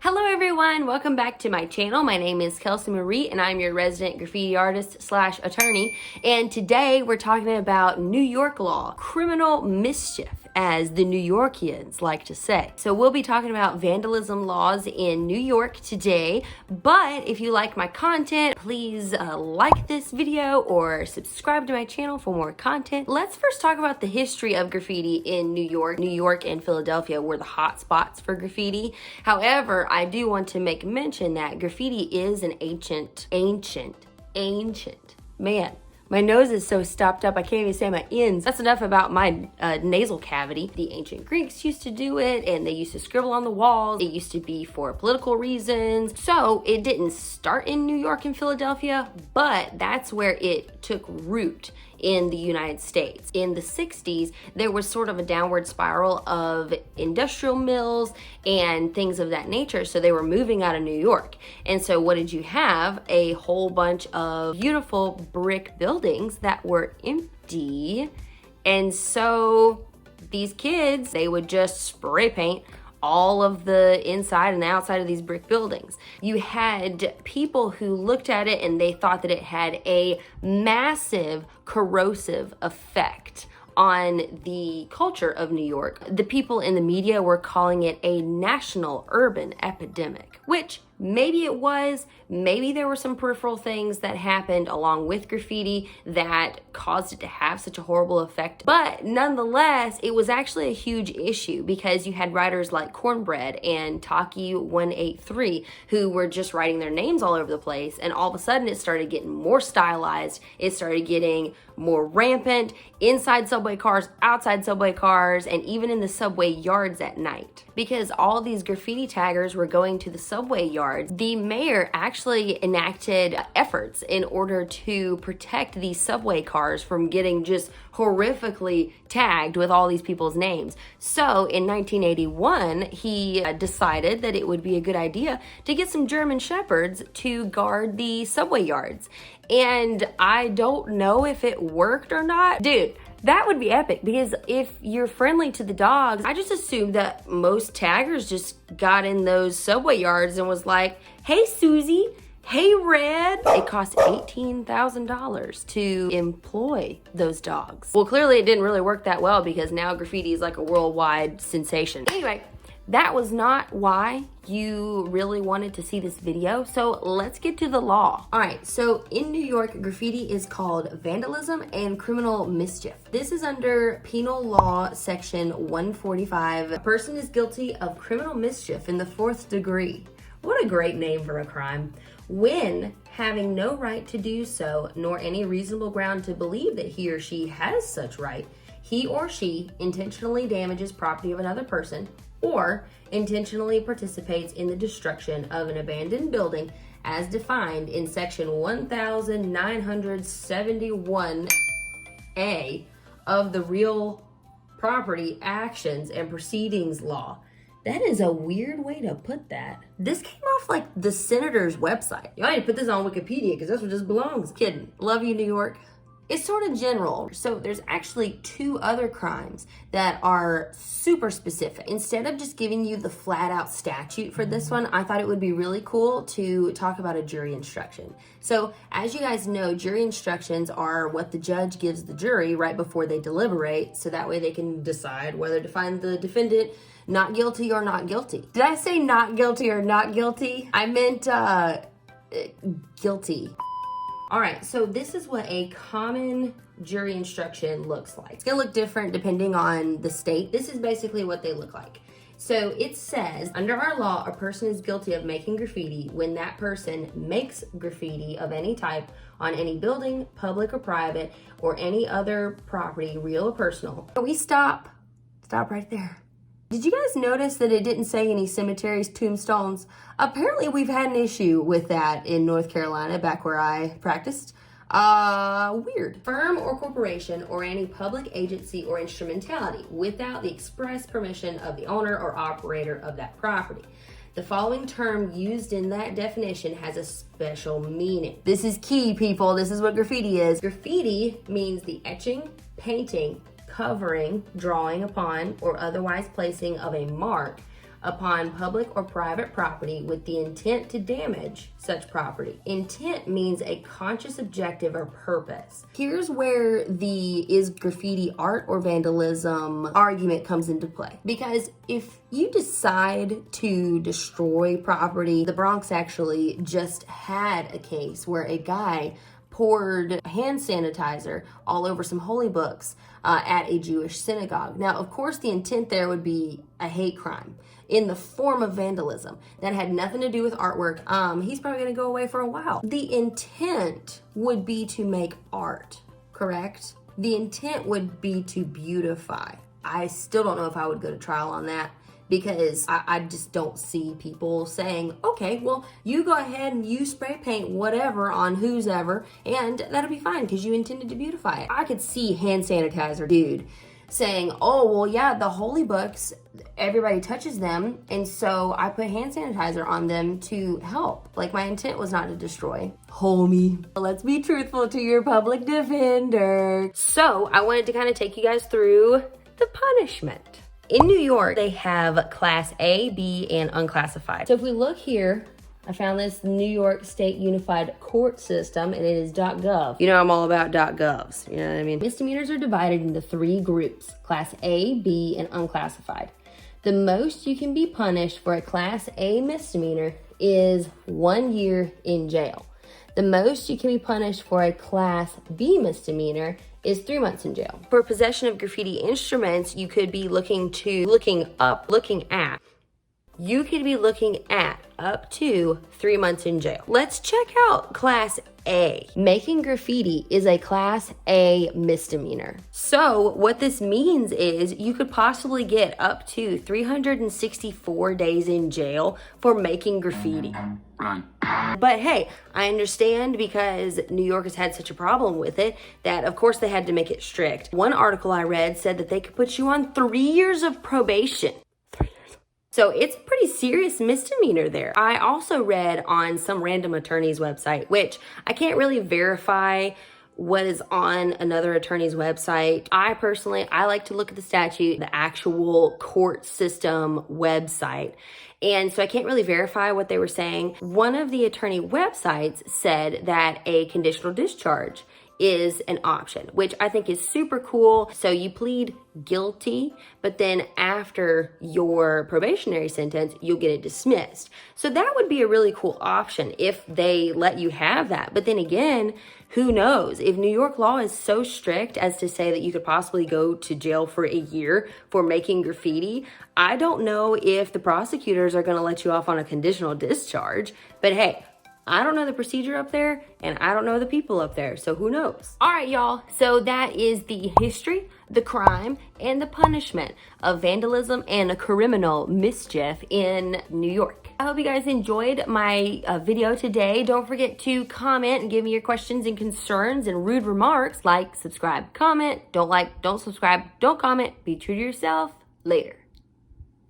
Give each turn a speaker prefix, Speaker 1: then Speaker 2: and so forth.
Speaker 1: Hello everyone, welcome back to my channel. My name is Kelsey Marie and I'm your resident graffiti artist / attorney. And today we're talking about New York law, criminal mischief, as the New Yorkians like to say. So we'll be talking about vandalism laws in New York today. But if you like my content, please like this video or subscribe to my channel for more content. Let's first talk about the history of graffiti in New York. New York and Philadelphia were the hot spots for graffiti. However, I do want to make mention that graffiti is an ancient, man. My nose is so stopped up, I can't even say my ends. That's enough about my nasal cavity. The ancient Greeks used to do it, and they used to scribble on the walls. It used to be for political reasons. So it didn't start in New York and Philadelphia, but that's where it took root in the United States. In the 60s, there was sort of a downward spiral of industrial mills and things of that nature. So they were moving out of New York. And so what did you have? A whole bunch of beautiful brick buildings that were empty. And so these kids, they would just spray paint all of the inside and the outside of these brick buildings. You had people who looked at it and they thought that it had a massive corrosive effect on the culture of New York. The people in the media were calling it a national urban epidemic, which maybe it was, maybe there were some peripheral things that happened along with graffiti that caused it to have such a horrible effect. But nonetheless, it was actually a huge issue because you had writers like Cornbread and Taki183 who were just writing their names all over the place. And all of a sudden it started getting more stylized. It started getting more rampant inside subway cars, outside subway cars, and even in the subway yards at night. Because all these graffiti taggers were going to the subway yards, the mayor actually enacted efforts in order to protect these subway cars from getting just horrifically tagged with all these people's names. So in 1981, he decided that it would be a good idea to get some German Shepherds to guard the subway yards. And I don't know if it worked or not. Dude, that would be epic because if you're friendly to the dogs, I just assumed that most taggers just got in those subway yards and was like, hey, Susie, hey, Red. It cost $18,000 to employ those dogs. Well, clearly it didn't really work that well because now graffiti is like a worldwide sensation. Anyway, that was not why you really wanted to see this video. So let's get to the law. All right, so in New York, graffiti is called vandalism and criminal mischief. This is under penal law section 145. A person is guilty of criminal mischief in the 4th degree. What a great name for a crime. When having no right to do so, nor any reasonable ground to believe that he or she has such right, he or she intentionally damages property of another person or intentionally participates in the destruction of an abandoned building as defined in section 1971A of the Real Property Actions and Proceedings Law. That is a weird way to put that. This came off like the senator's website. You might put this on Wikipedia because that's what just belongs. Kidding. Love you, New York. It's sort of general. So there's actually 2 other crimes that are super specific. Instead of just giving you the flat out statute for this one, I thought it would be really cool to talk about a jury instruction. So as you guys know, jury instructions are what the judge gives the jury right before they deliberate. So that way they can decide whether to find the defendant not guilty or not guilty. Did I say not guilty or not guilty? I meant guilty. All right, so this is what a common jury instruction looks like. It's gonna look different depending on the state. This is basically what they look like. So it says, under our law, a person is guilty of making graffiti when that person makes graffiti of any type on any building, public or private, or any other property, real or personal. We stop right there. Did you guys notice that it didn't say any cemeteries, tombstones? Apparently we've had an issue with that in North Carolina, back where I practiced. Weird. Firm or corporation or any public agency or instrumentality without the express permission of the owner or operator of that property. The following term used in that definition has a special meaning. This is key, people. This is what graffiti is. Graffiti means the etching, painting, covering, drawing upon, or otherwise placing of a mark upon public or private property with the intent to damage such property. Intent means a conscious objective or purpose. Here's where the is graffiti art or vandalism argument comes into play. Because if you decide to destroy property, the Bronx actually just had a case where a guy poured hand sanitizer all over some holy books at a Jewish synagogue. Now, of course, the intent there would be a hate crime in the form of vandalism that had nothing to do with artwork. He's probably gonna go away for a while. The intent would be to make art, correct? The intent would be to beautify. I still don't know if I would go to trial on that, because I just don't see people saying, okay, well, you go ahead and you spray paint whatever on who's ever, and that'll be fine because you intended to beautify it. I could see hand sanitizer dude saying, oh, well, yeah, the holy books, everybody touches them, and so I put hand sanitizer on them to help. Like, my intent was not to destroy. Homie, let's be truthful to your public defender. So I wanted to kind of take you guys through the punishment. In New York, they have Class A, B, and unclassified. So if we look here, I found this New York State Unified Court System, and it is .gov. You know I'm all about .govs, you know what I mean? Misdemeanors are divided into 3 groups, Class A, B, and unclassified. The most you can be punished for a Class A misdemeanor is 1 year in jail. The most you can be punished for a Class B misdemeanor is 3 months in jail. For possession of graffiti instruments, you could be looking at up to 3 months in jail. Let's check out Class A. Making graffiti is a Class A misdemeanor. So what this means is you could possibly get up to 364 days in jail for making graffiti. But hey, I understand, because New York has had such a problem with it that of course they had to make it strict. One article I read said that they could put you on 3 years of probation. So it's a pretty serious misdemeanor there. I also read on some random attorney's website, which I can't really verify what is on another attorney's website. I personally like to look at the statute, the actual court system website. And so I can't really verify what they were saying. One of the attorney websites said that a conditional discharge is an option, which I think is super cool. So you plead guilty, but then after your probationary sentence, you'll get it dismissed. So that would be a really cool option if they let you have that. But then again, who knows? If New York law is so strict as to say that you could possibly go to jail for a year for making graffiti, I don't know if the prosecutors are going to let you off on a conditional discharge. But hey, I don't know the procedure up there, and I don't know the people up there, so who knows? All right, y'all, so that is the history, the crime, and the punishment of vandalism and a criminal mischief in New York. I hope you guys enjoyed my video today. Don't forget to comment and give me your questions and concerns and rude remarks. Like, subscribe, comment. Don't like, don't subscribe, don't comment. Be true to yourself. Later.